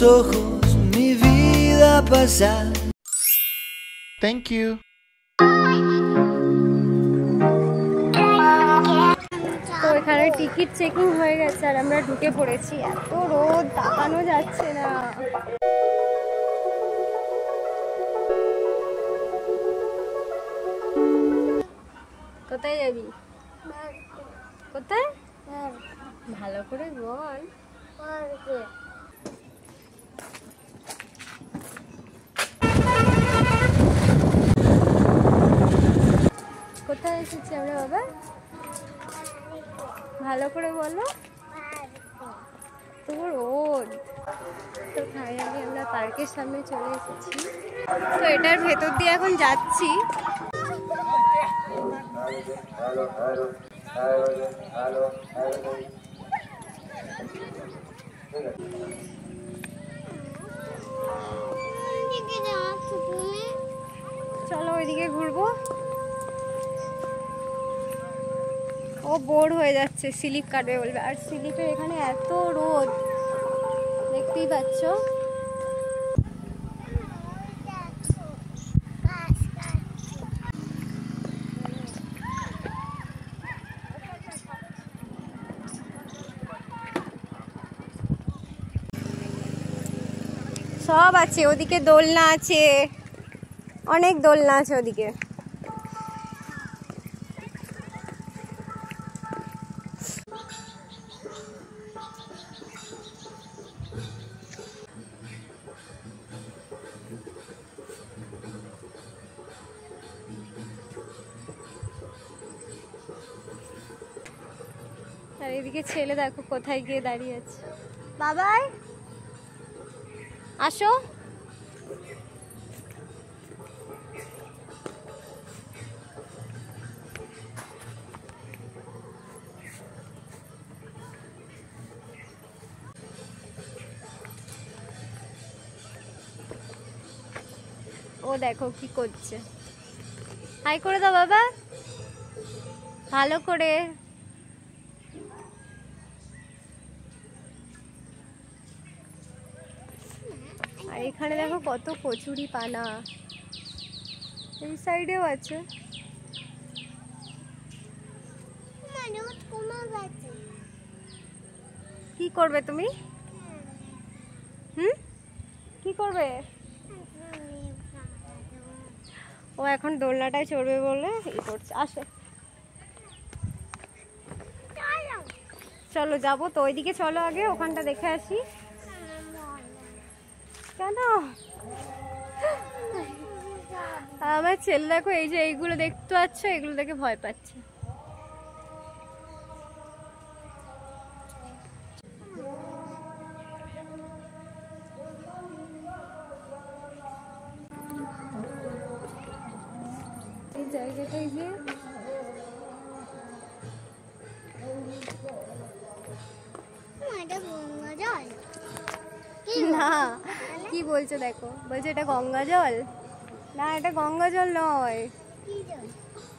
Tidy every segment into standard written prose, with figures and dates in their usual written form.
ojos mi vida pasar. Thank you. তো এখানে ticket checking হয়ে গেছে আর আমরা ঢুকে পড়েছি। এত রোদ, তাকানো যাচ্ছে না। কোথায় যাবি? কোথায়? ভালো করে বল। কোথায় এসেছি আমরা বাবা? ভালো করে বলো। তো রোদ। তো ফাইনালি আমরা পার্কের সামনে চলে এসেছি। তো এটার ভেতর দিয়ে এখন যাচ্ছি। চলো ওইদিকে ঘুরবো। ও বোর হয়ে যাচ্ছে, স্লিপ কাটবে বলবে। আর স্লিপের এখানে এত রোদ, দেখতেই পাচ্ছ। সব আছে ওদিকে, দোলনা আছে, অনেক দোলনা আছে ওদিকে। আর এদিকে ছেলে দেখো কোথায় গিয়ে দাঁড়িয়ে আছে। বাবাই আসো। ও দেখো কি করছে। হাই করে দাও বাবা, ভালো করে। আর এখানে দেখো কত কচুরি পানা, এই সাইডেও আছে। কি করবে তুমি? কি করবে? ও এখন দোলনাটায় চড়বে বলে ই করছে। আসে, চলো যাবো তো ওইদিকে। চলো আগে ওখানটা দেখে আসি। কেন? আমার ছেলে দেখো, এই যে এইগুলো দেখতে পাচ্ছ, এগুলো দেখে ভয় পাচ্ছে। এই জায়গাটাই যে না, কি বলছো দেখো, বলছে এটা গঙ্গা জল। না, এটা গঙ্গা জল নয়,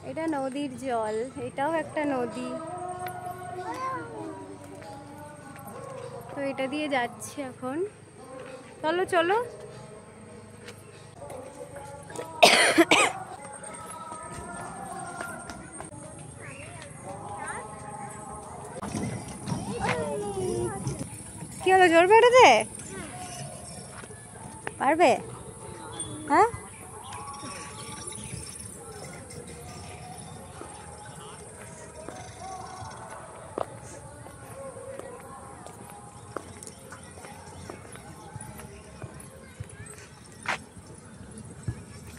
এটা নদীর জল। এটাও একটা নদী। তো এটা দিয়ে যাচ্ছি এখন। চলো চলো। কি হলো, জোরবে এটাতে? পারবে? হ্যাঁ,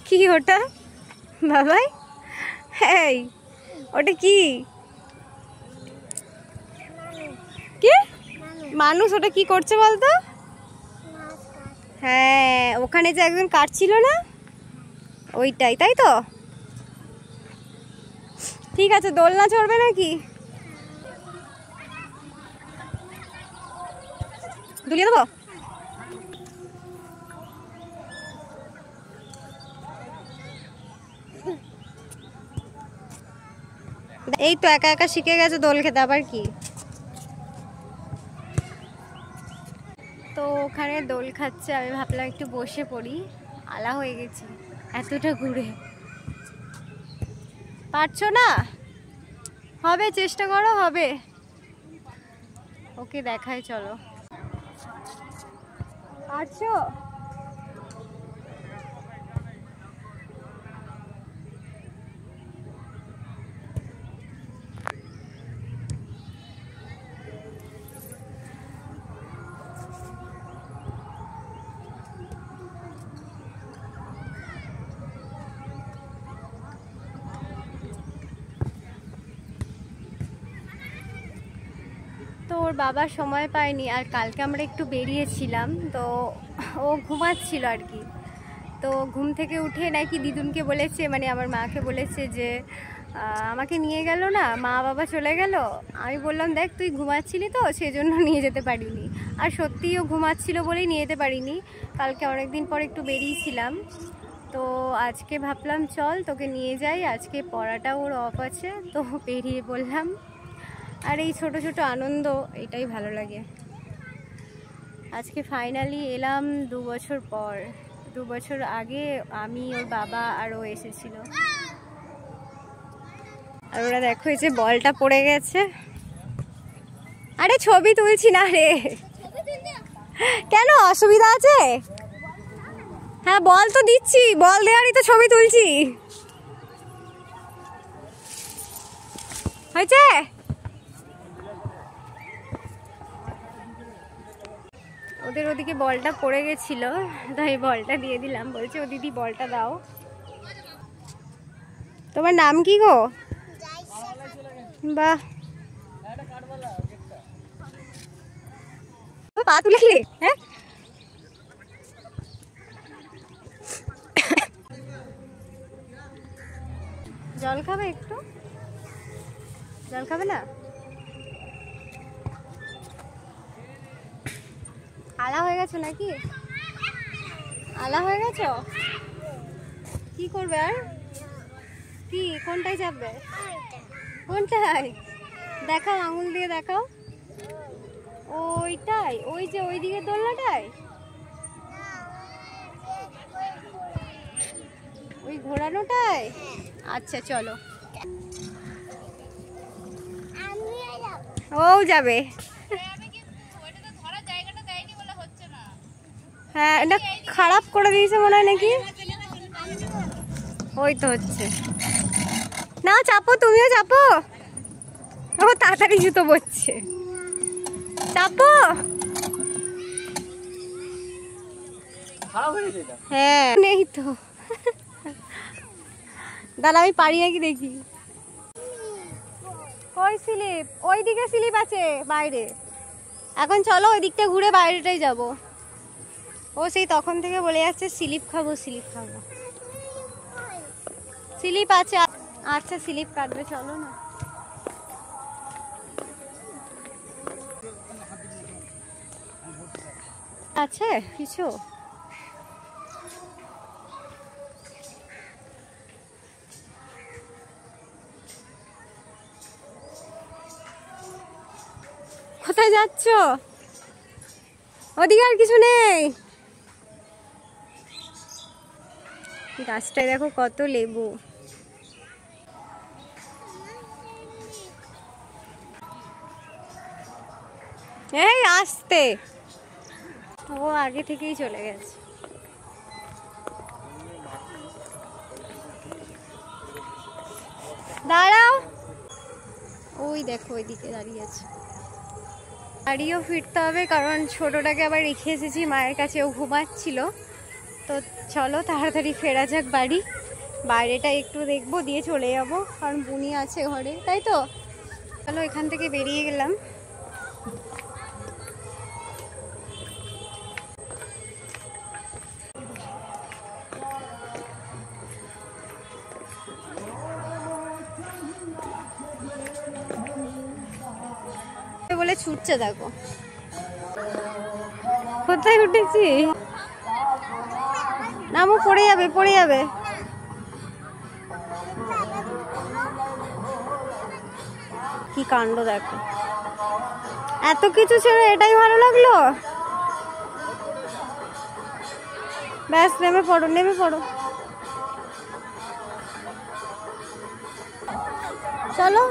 কি ওটা বাবাই? এই ওটা কি? কি মানুষ? ওটা কি করছে বলতো? হ্যাঁ, ওখানে যে একজন কাটছিল না, ওইটাই, তাই তো। ঠিক আছে, দোলনা চড়বে নাকি? দুলিয়ে দেবো? এই তো একা একা শিখে গেছে দোল খেতে, আবার কি। তো ওখানে দোল খাচ্ছে, আমি ভাবলাম একটু বসে পড়ি। আলা হয়ে গেছি এতটা ঘুরে। পারছো না? হবে, চেষ্টা করো, হবে। ওকে দেখায়, চলো। পারছো? তো ওর বাবা সময় পায়নি, আর কালকে আমরা একটু বেরিয়েছিলাম, তো ও ঘুমাচ্ছিল আর কি। তো ঘুম থেকে উঠে নাকি দিদুনকে বলেছে, মানে আমার মাকে বলেছে যে আমাকে নিয়ে গেল না, মা বাবা চলে গেল। আমি বললাম দেখ তুই ঘুমাচ্ছিলি তো, সেজন্য নিয়ে যেতে পারিনি। আর সত্যিই ও ঘুমাচ্ছিল বলেই নিয়ে যেতে পারিনি। কালকে অনেকদিন পর একটু বেরিয়েছিলাম, তো আজকে ভাবলাম চল তোকে নিয়ে যাই, আজকে পড়াটা ওর অফ আছে, তো বেরিয়ে বললাম। আর এই ছোট ছোট আনন্দ, এটাই ভালো লাগে। আজকে ফাইনালি এলাম 2 বছর পর। 2 বছর আগে আমি, ওর বাবা আর ও এসেছিল। আর ওরা দেখো, এই যে বলটা পড়ে গেছে। আরে ছবি তুলছি না রে। কেন, অসুবিধা আছে? হ্যাঁ বল তো দিচ্ছি, বল দেওয়ারই তো ছবি তুলছি। হয়েছে? ওদের ওদিকে বলটা পড়ে গেছিল, তাই বলটা দিয়ে দিলাম। বলছে ও দিদি বলটা দাও। তোমার নাম কি গো? বাহ, পা তুলে, হ্যাঁ জল খাবে? একটু জল খাবে না? আলা হয়ে গেছো নাকি? আলা হয়ে গেছো? কি করবে আর? কি, কোনটায় যাবে? কোনটায় দেখাও, আঙুল দিয়ে দেখাও। ওইটাই, ওই যে ওই দিকে দোলনাটায়, ওই ঘোরানোটায়। আচ্ছা চলো। ও যাবে। হ্যাঁ, এটা খারাপ করে দিয়েছে মনে হয় নাকি। ওই তো হচ্ছে না, চাপো, তুমিও চাপো। ও তাড়াতাড়ি জুতো পড়ছে, চাপো। হ্যাঁ নেই তো। দাঁড়া আমি পারি নাকি দেখি। ওই স্লিপ, ওই দিকে স্লিপ আছে বাইরে। এখন চলো ওই দিকটা ঘুরে বাইরেটাই যাব। ও সেই তখন থেকে বলে যাচ্ছে স্লিপ খাবো, স্লিপ খাবো। স্লিপ আছে, আচ্ছা স্লিপ কাটবে, চলো না। আছে কিছু? কোথায় যাচ্ছ? ওদিকে আর কিছু নেই। গাছটায় দেখো কত লেবু। এই আসতে, ও আগে থেকেই চলে গেছে। দাঁড়াও, ওই দেখো ওইদিকে দাঁড়িয়ে আছে। বাড়িও ফিরতে হবে, কারণ ছোটটাকে আবার রেখে এসেছি মায়ের কাছে, ও ঘুমাচ্ছিল। তো চলো তাড়াতাড়ি ফেরা যাক বাড়ি। বাইরেটা একটু দেখবো, দিয়ে চলে যাবো, কারণ বুনি আছে ঘরে, তাই তো। চলো এখান থেকে বেরিয়ে গেলাম। বলে ছুটছে, দেখো কোথায় উঠেছি। নামো, পড়ে যাবে, পড়ে যাবে। কি কাণ্ড দেখো, এত কিছু ছেড়ে এটাই ভালো লাগলো। ব্যাস নেমে পড়ো, নেমে পড়ো। চলো।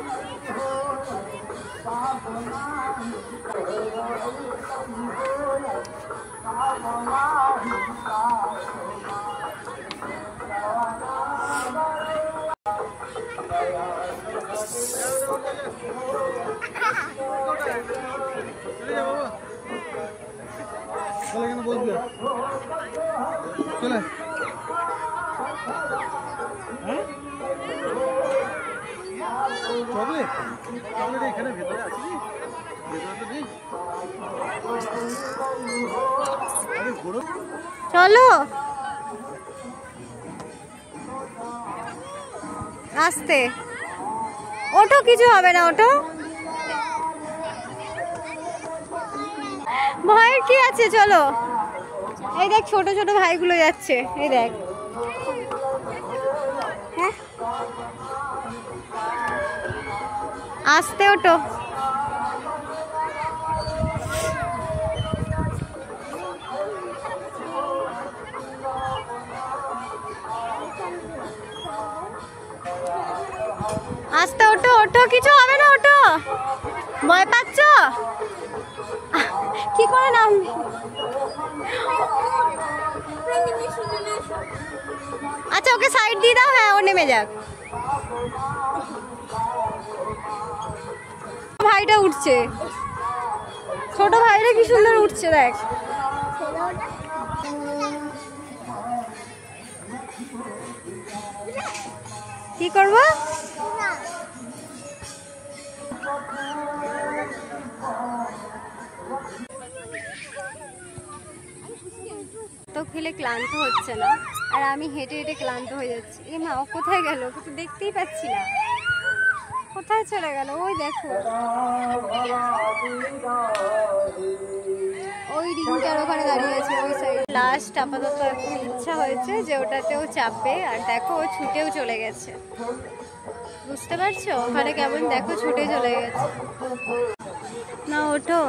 চলো আস্তে, ওঠো, কিছু হবে না, ওঠো। ভয়ের কি আছে, চলো। এই দেখ ছোট ছোট ভাইগুলো যাচ্ছে, এই দেখ। হ্যাঁ আস্তে ওঠো। আস্তে ওঠো, ওঠো, কিছু হবে না, ওঠো। ভয় পাচ্ছ? কি করে নাম? আচ্ছা ওকে সাইড দিয়ে দাও। হ্যাঁ ও নেমে যাক। ভাইটা উঠছে, ছোট ভাইটা কি সুন্দর উঠছে, দেখ। কি করবো? তো খেলে ক্লান্ত হচ্ছে না, আর আমি হেঁটে হেঁটে ক্লান্ত হয়ে যাচ্ছি। এ মা, ও কোথায় গেল? তো দেখতেই পাচ্ছি না, কোথায় চলে গেল? ওই দেখো, ওই রিংটার ওখানে দাঁড়িয়ে আছে, ওই সাইড। লাস্ট আপাতত এখন ইচ্ছা হয়েছে যে ওটাতেও চাপবে, আর দেখো ও ছুটেও চলে গেছে। বুঝতে পারছো ওখানে কেমন, দেখো ছুটে চলে গেছে। না ওঠো।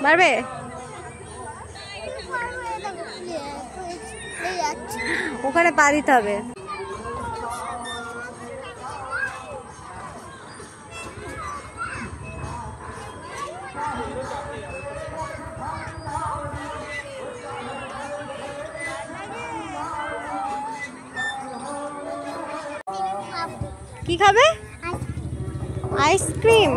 মারবে? ওখানে পা দিতে হবে। কি খাবে? আইসক্রিম।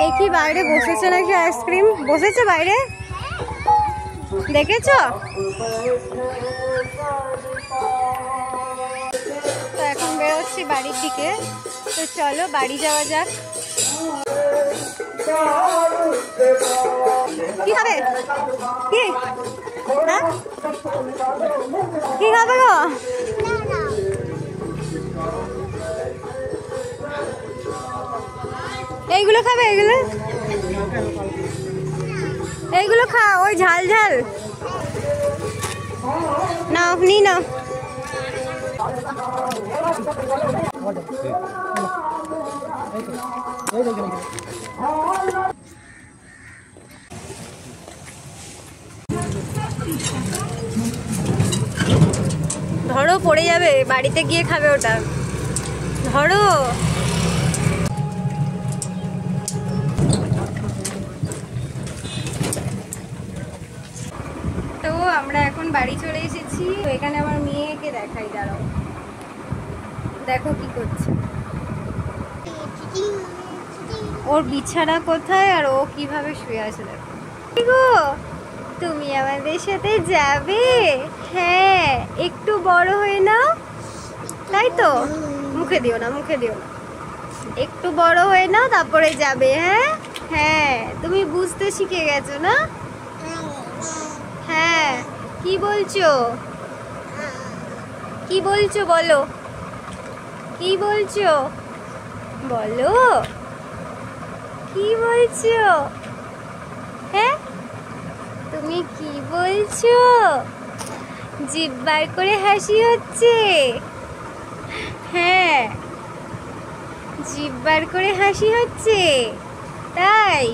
দেখি বাইরে বসেছে নাকি আইসক্রিম। বসেছে বাইরে, দেখেছো? তো এখন বেরোচ্ছি বাড়ির দিকে, তো চলো বাড়ি যাওয়া যাক। কি খাবে? কি হ্যাঁ কি খাবে গো? এইগুলো খাবে? এইগুলো এইগুলো খা, ওই ঝাল ঝাল নাও, নি নাও। ধরো পড়ে যাবে, বাড়িতে গিয়ে খাবে ওটা, ধরো। তো আমরা এখন বাড়ি চলে এসেছি। তো এখানে আমার মেয়েকে দেখাই, দাঁড়াও, দেখো কি করছে। ওর বিছানা কোথায় আর ও কিভাবে শুয়ে আছে দেখো। গো তুমি আমাদের সাথে যাবে? হ্যাঁ একটু বড় হয়ে নাও, তাই তো? মুখে দিও না, মুখে দিও না, একটু বড় হয়ে নাও তারপরে যাবে। হ্যাঁ হ্যাঁ তুমি বুঝতে শিখে গেছো না? হ্যাঁ কি বলছো? কি বলছো বলো, কি বলছো বলো, কি বলছো? হ্যাঁ তুমি কি বলছো? জিভ বার করে হাসি হচ্ছে? হ্যাঁ, জিভ বার করে হাসি হচ্ছে, তাই?